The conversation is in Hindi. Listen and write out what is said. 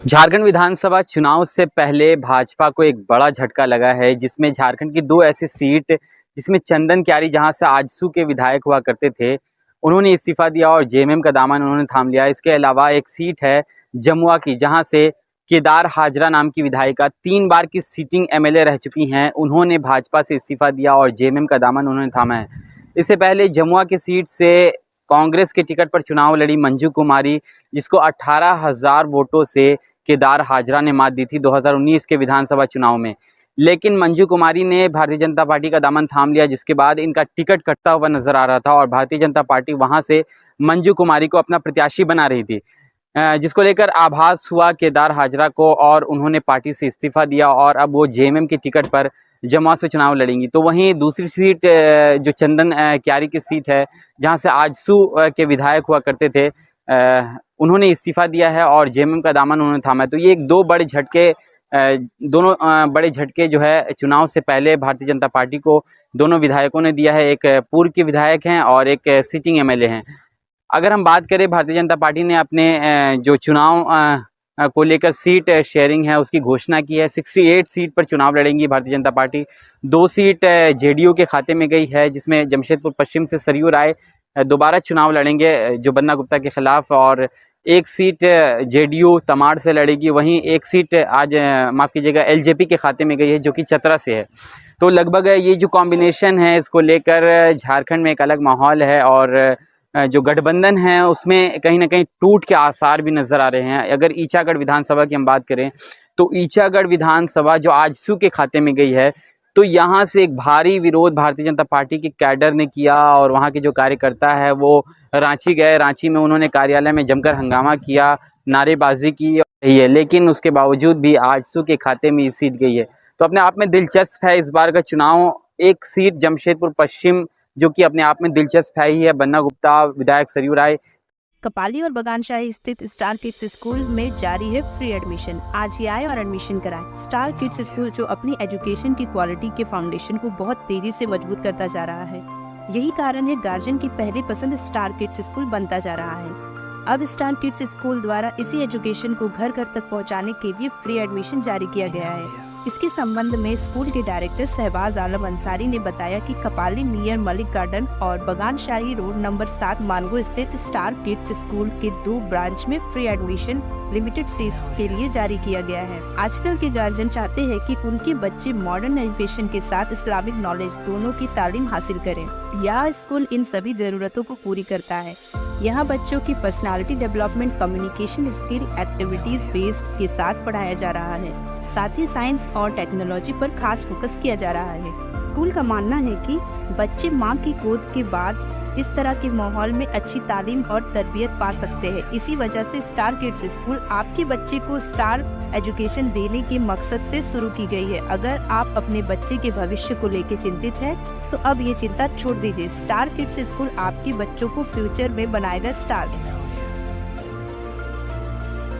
झारखंड विधानसभा चुनाव से पहले भाजपा को एक बड़ा झटका लगा है, जिसमें झारखंड की दो ऐसी सीट जिसमें चंदन क्यारी जहां से आजसू के विधायक हुआ करते थे, उन्होंने इस्तीफा दिया और जेएमएम का दामन उन्होंने थाम लिया। इसके अलावा एक सीट है जमुआ की, जहां से केदार हाजरा नाम की विधायिका 3 बार की सिटिंग एमएलए रह चुकी हैं, उन्होंने भाजपा से इस्तीफा दिया और जेएमएम का दामन उन्होंने थामा है। इससे पहले जमुआ की सीट से कांग्रेस के टिकट पर चुनाव लड़ी मंजू कुमारी, जिसको 18,000 वोटों से केदार हाजरा ने मात दी थी 2019 के विधानसभा चुनाव में। लेकिन मंजू कुमारी ने भारतीय जनता पार्टी का दामन थाम लिया, जिसके बाद इनका टिकट कटता हुआ नजर आ रहा था और भारतीय जनता पार्टी वहां से मंजू कुमारी को अपना प्रत्याशी बना रही थी, जिसको लेकर आभास हुआ केदार हाजरा को और उन्होंने पार्टी से इस्तीफा दिया और अब वो जेएमएम के टिकट पर जमुआ से चुनाव लड़ेंगी। तो वहीं दूसरी सीट जो चंदन क्यारी की सीट है, जहां से आजसू के विधायक हुआ करते थे, उन्होंने इस्तीफा दिया है और जेएमएम का दामन उन्होंने थामा है। तो ये एक दो बड़े झटके, दोनों बड़े झटके जो है चुनाव से पहले भारतीय जनता पार्टी को दोनों विधायकों ने दिया है। एक पूर्व के विधायक हैं और एक सिटिंग एमएलए हैं। अगर हम बात करें, भारतीय जनता पार्टी ने अपने जो चुनाव को लेकर सीट शेयरिंग है उसकी घोषणा की है। 68 सीट पर चुनाव लड़ेंगी Bharatiya Janata party. 2 seat JDU के खाते में गई है, जिसमें जमशेदपुर पश्चिम से सरयू राय दोबारा चुनाव लड़ेंगे जो बन्ना गुप्ता के खिलाफ, और 1 सीट जेडीयू तमाड़ से लड़ेगी। वहीं 1 सीट आज माफ़ कीजिएगा एलजेपी के खाते में गई है, जो कि चतरा से है। तो लगभग ये जो कॉम्बिनेशन है, इसको लेकर झारखंड में एक अलग माहौल है और जो गठबंधन है उसमें कहीं ना कहीं टूट के आसार भी नजर आ रहे हैं। अगर ईचागढ़ विधानसभा की हम बात करें, तो ईचागढ़ विधानसभा जो आजसू के खाते में गई है, तो यहाँ से एक भारी विरोध भारतीय जनता पार्टी के कैडर ने किया और वहाँ के जो कार्यकर्ता है वो रांची गए। रांची में उन्होंने कार्यालय में जमकर हंगामा किया, नारेबाजी की है, लेकिन उसके बावजूद भी आजसू के खाते में ये सीट गई है। तो अपने आप में दिलचस्प है इस बार का चुनाव। एक सीट जमशेदपुर पश्चिम जो कि अपने आप में दिलचस्प है ही है, बन्ना गुप्ता विधायक सरयू राय। कपाली और बगानशाही स्थित स्टार किड्स स्कूल में जारी है फ्री एडमिशन। आज ही आए और एडमिशन कराएं। स्टार किड्स स्कूल जो अपनी एजुकेशन की क्वालिटी के फाउंडेशन को बहुत तेजी से मजबूत करता जा रहा है, यही कारण है गार्जियन की पहली पसंद स्टार किड्स स्कूल बनता जा रहा है। अब स्टार किड्स स्कूल द्वारा इसी एजुकेशन को घर घर तक पहुंचाने के लिए फ्री एडमिशन जारी किया गया है। इसके संबंध में स्कूल के डायरेक्टर शहबाज आलम अंसारी ने बताया कि कपाली नियर मलिक गार्डन और बगानशाही रोड नंबर 7 मानगो स्थित स्टार किड्स स्कूल के 2 ब्रांच में फ्री एडमिशन लिमिटेड सीट के लिए जारी किया गया है। आजकल के गार्जियन चाहते हैं कि उनके बच्चे मॉडर्न एजुकेशन के साथ इस्लामिक नॉलेज दोनों की तालीम हासिल करें। यह स्कूल इन सभी जरूरतों को पूरी करता है। यहाँ बच्चों की personality development, communication skill, activities based के साथ पढ़ाया जा रहा है। साथ ही साइंस और टेक्नोलॉजी पर खास फोकस किया जा रहा है। स्कूल का मानना है कि बच्चे मां की गोद के बाद इस तरह के माहौल में अच्छी तालीम और तरबियत पा सकते हैं। इसी वजह से स्टार किड्स स्कूल आपके बच्चे को स्टार एजुकेशन देने के मकसद से शुरू की गई है। अगर आप अपने बच्चे के भविष्य को लेकर चिंतित हैं, तो अब ये चिंता छोड़ दीजिए। स्टार किड्स स्कूल आपके बच्चों को फ्यूचर में बनाएगा स्टार।